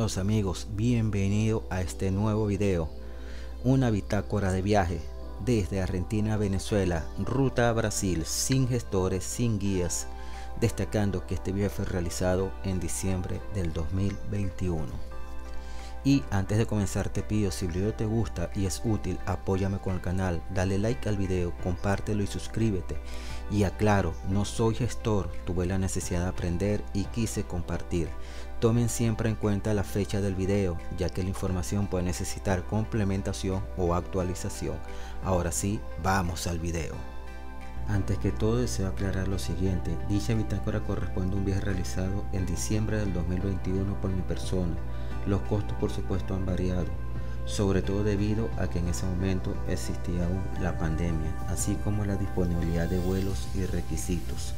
Estimados amigos, bienvenido a este nuevo video, una bitácora de viaje desde Argentina a Venezuela, ruta a Brasil, sin gestores, sin guías, destacando que este viaje fue realizado en diciembre del 2021. Y antes de comenzar te pido, si el video te gusta y es útil, apóyame con el canal, dale like al video, compártelo y suscríbete. Y aclaro, no soy gestor, tuve la necesidad de aprender y quise compartir. Tomen siempre en cuenta la fecha del video, ya que la información puede necesitar complementación o actualización. Ahora sí, vamos al video. Antes que todo deseo aclarar lo siguiente, dicha bitácora corresponde a un viaje realizado en diciembre del 2021 por mi persona. Los costos por supuesto han variado, sobre todo debido a que en ese momento existía aún la pandemia, así como la disponibilidad de vuelos y requisitos.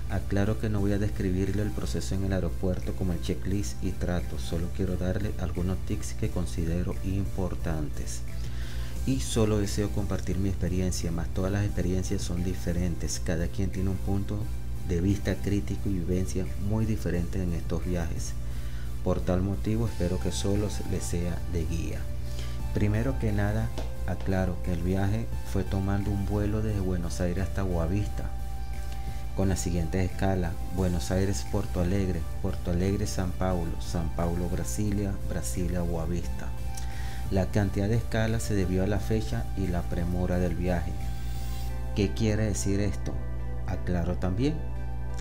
Aclaro que no voy a describirle el proceso en el aeropuerto como el checklist y trato, solo quiero darle algunos tips que considero importantes. Y solo deseo compartir mi experiencia, más todas las experiencias son diferentes, cada quien tiene un punto de vista crítico y vivencia muy diferente en estos viajes. Por tal motivo espero que solo les sea de guía. Primero que nada, aclaro que el viaje fue tomando un vuelo desde Buenos Aires hasta Boavista, con las siguientes escalas: Buenos Aires Porto Alegre, Porto Alegre San Paulo Brasilia, Brasilia Boavista. La cantidad de escalas se debió a la fecha y la premura del viaje. ¿Qué quiere decir esto? Aclaro también,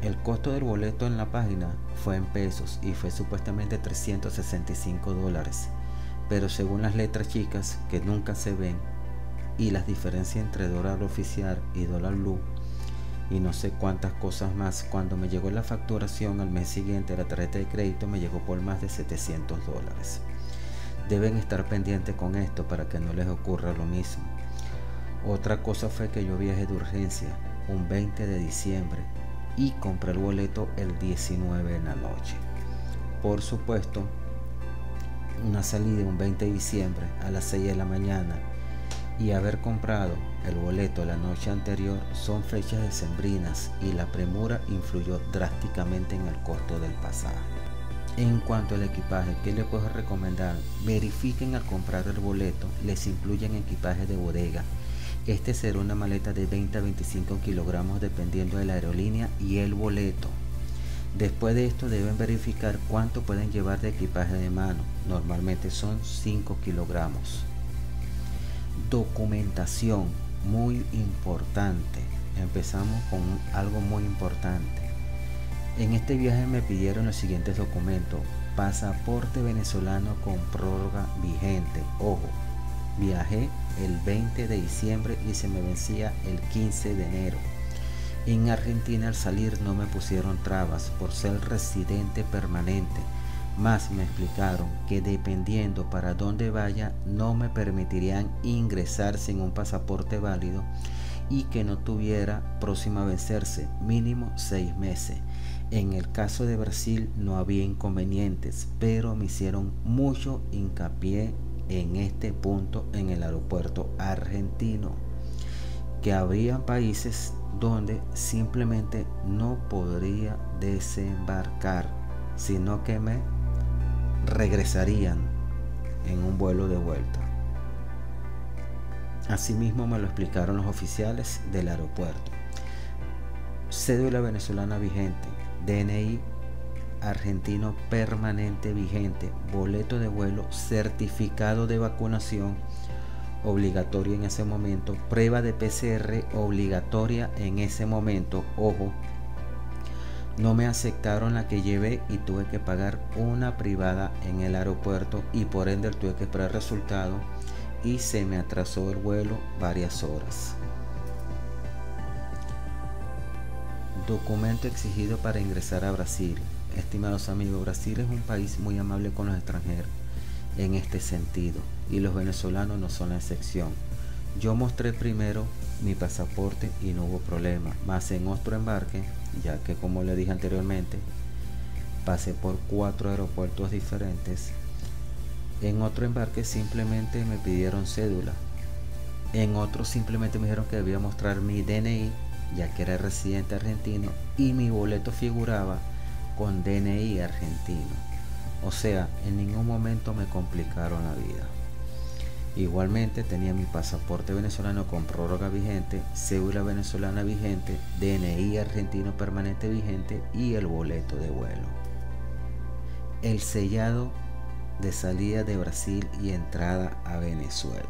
el costo del boleto en la página fue en pesos y fue supuestamente $365, pero según las letras chicas que nunca se ven y las diferencias entre dólar oficial y dólar blue y no sé cuántas cosas más, cuando me llegó la facturación al mes siguiente la tarjeta de crédito me llegó por más de $700. Deben estar pendientes con esto para que no les ocurra lo mismo. Otra cosa fue que yo viajé de urgencia un 20 de diciembre y compré el boleto el 19 en la noche. Por supuesto, una salida un 20 de diciembre a las 6 de la mañana y haber comprado el boleto la noche anterior son fechas decembrinas y la premura influyó drásticamente en el costo del pasaje. En cuanto al equipaje, ¿qué les puedo recomendar? Verifiquen al comprar el boleto, les incluyen equipaje de bodega. Este será una maleta de 20 a 25 kilogramos dependiendo de la aerolínea y el boleto. Después de esto deben verificar cuánto pueden llevar de equipaje de mano. Normalmente son 5 kilogramos. Documentación, muy importante. Empezamos con algo muy importante. En este viaje me pidieron los siguientes documentos: pasaporte venezolano con prórroga vigente. Ojo, viajé el 20 de diciembre y se me vencía el 15 de enero. En Argentina al salir no me pusieron trabas por ser residente permanente, más me explicaron que dependiendo para dónde vaya no me permitirían ingresar sin un pasaporte válido y que no tuviera próximo a vencerse, mínimo 6 meses. En el caso de Brasil no había inconvenientes, pero me hicieron mucho hincapié en este punto en el aeropuerto argentino, que había países donde simplemente no podría desembarcar, sino que me regresarían en un vuelo de vuelta. Asimismo me lo explicaron los oficiales del aeropuerto. Cédula venezolana vigente, DNI argentino permanente vigente, boleto de vuelo, certificado de vacunación obligatorio en ese momento, prueba de PCR obligatoria en ese momento. Ojo, no me aceptaron la que llevé y tuve que pagar una privada en el aeropuerto y por ende tuve que esperar resultado y se me atrasó el vuelo varias horas. Documento exigido para ingresar a Brasil. Estimados amigos, Brasil es un país muy amable con los extranjeros en este sentido y los venezolanos no son la excepción. Yo mostré primero mi pasaporte y no hubo problema, más en otro embarque, ya que como le dije anteriormente, pasé por 4 aeropuertos diferentes. En otro embarque simplemente me pidieron cédula, en otro simplemente me dijeron que debía mostrar mi DNI, ya que era residente argentino y mi boleto figuraba con DNI argentino. O sea, en ningún momento me complicaron la vida. Igualmente tenía mi pasaporte venezolano con prórroga vigente, cédula venezolana vigente, DNI argentino permanente vigente y el boleto de vuelo. El sellado de salida de Brasil y entrada a Venezuela.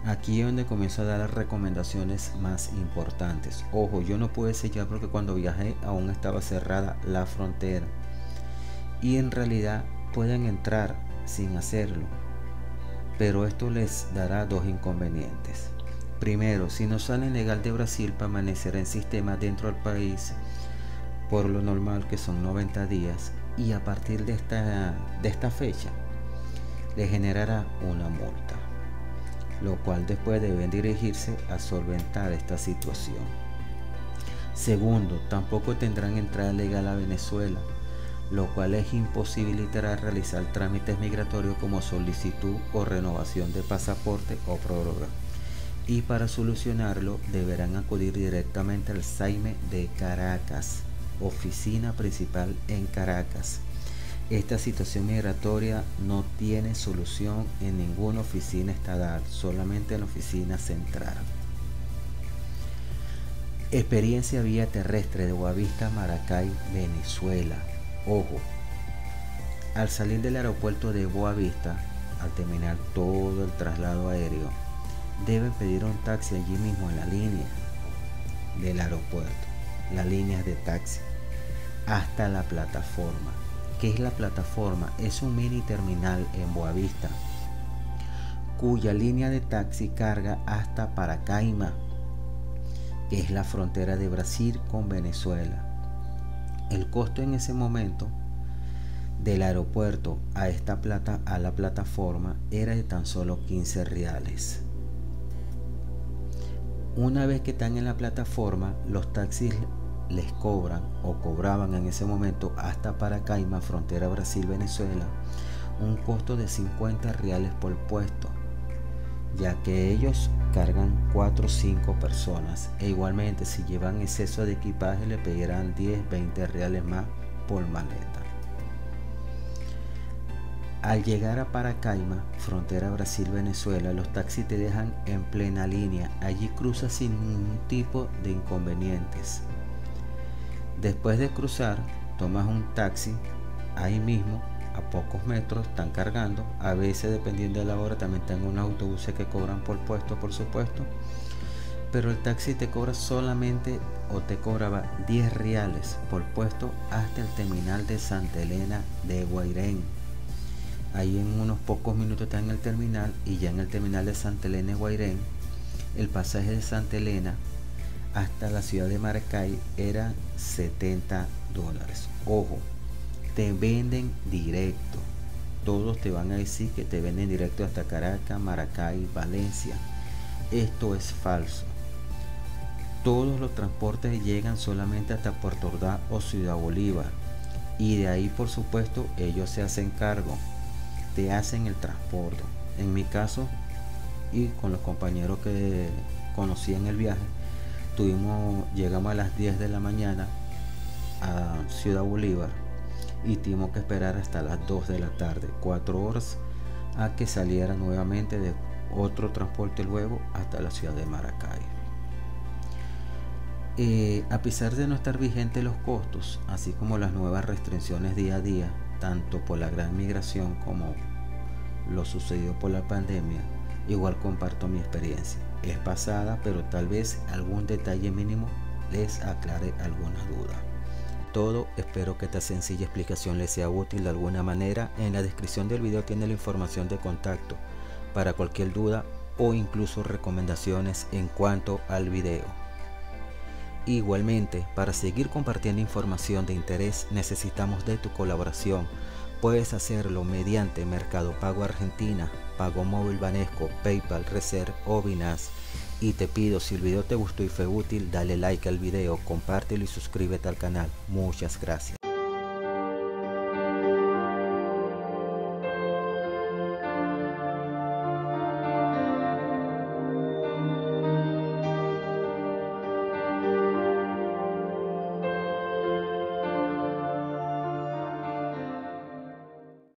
Aquí es donde comienzo a dar las recomendaciones más importantes. Ojo, yo no pude sellar porque cuando viajé aún estaba cerrada la frontera. Y en realidad pueden entrar sin hacerlo. Pero esto les dará dos inconvenientes. Primero, si no salen legal de Brasil, permanecerá en sistema dentro del país por lo normal, que son 90 días. Y a partir de esta fecha, le generará una multa, lo cual después deben dirigirse a solventar esta situación. Segundo, tampoco tendrán entrada legal a Venezuela, lo cual les imposibilitará realizar trámites migratorios como solicitud o renovación de pasaporte o prórroga. Y para solucionarlo deberán acudir directamente al SAIME de Caracas, oficina principal en Caracas. Esta situación migratoria no tiene solución en ninguna oficina estatal, solamente en la oficina central. Experiencia vía terrestre de Boavista, Maracay, Venezuela. Ojo, al salir del aeropuerto de Boavista, al terminar todo el traslado aéreo, deben pedir un taxi allí mismo en la línea del aeropuerto, las líneas de taxi, hasta la plataforma. ¿Qué es la plataforma? Es un mini terminal en Boavista, cuya línea de taxi carga hasta Paracaima, que es la frontera de Brasil con Venezuela. El costo en ese momento del aeropuerto a la plataforma era de tan solo 15 reales. Una vez que están en la plataforma, los taxis les cobran o cobraban en ese momento hasta Paracaima, frontera Brasil-Venezuela, un costo de 50 reales por puesto, ya que ellos cargan 4 o 5 personas, e igualmente si llevan exceso de equipaje le pedirán 10-20 reales más por maleta. Al llegar a Paracaima, frontera Brasil-Venezuela, los taxis te dejan en plena línea. Allí cruzas sin ningún tipo de inconvenientes. Después de cruzar, tomas un taxi ahí mismo, a pocos metros, están cargando. A veces, dependiendo de la hora, también tengo unos autobuses que cobran por puesto, por supuesto. Pero el taxi te cobra solamente, o te cobraba 10 reales por puesto hasta el terminal de Santa Elena de Guairén. Ahí en unos pocos minutos está en el terminal, y ya en el terminal de Santa Elena de Guairén, el pasaje de Santa Elena hasta la ciudad de Maracay era $70. Ojo, te venden directo. Todos te van a decir que te venden directo hasta Caracas, Maracay, Valencia. Esto es falso. Todos los transportes llegan solamente hasta Puerto Ordaz o Ciudad Bolívar, y de ahí, por supuesto, ellos se hacen cargo, te hacen el transporte. En mi caso, y con los compañeros que conocí en el viaje, llegamos a las 10 de la mañana a Ciudad Bolívar y tuvimos que esperar hasta las 2 de la tarde, 4 horas, a que saliera nuevamente de otro transporte luego hasta la ciudad de Maracay. A pesar de no estar vigentes los costos, así como las nuevas restricciones día a día, tanto por la gran migración como lo sucedido por la pandemia, igual comparto mi experiencia. Es pasada, pero tal vez algún detalle mínimo les aclare alguna duda. Todo, espero que esta sencilla explicación les sea útil de alguna manera. En la descripción del video tiene la información de contacto para cualquier duda o incluso recomendaciones en cuanto al video. Igualmente, para seguir compartiendo información de interés necesitamos de tu colaboración. Puedes hacerlo mediante Mercado Pago Argentina, Pago Móvil Banesco, PayPal, Reserve o Binance. Y te pido, si el video te gustó y fue útil, dale like al video, compártelo y suscríbete al canal. Muchas gracias.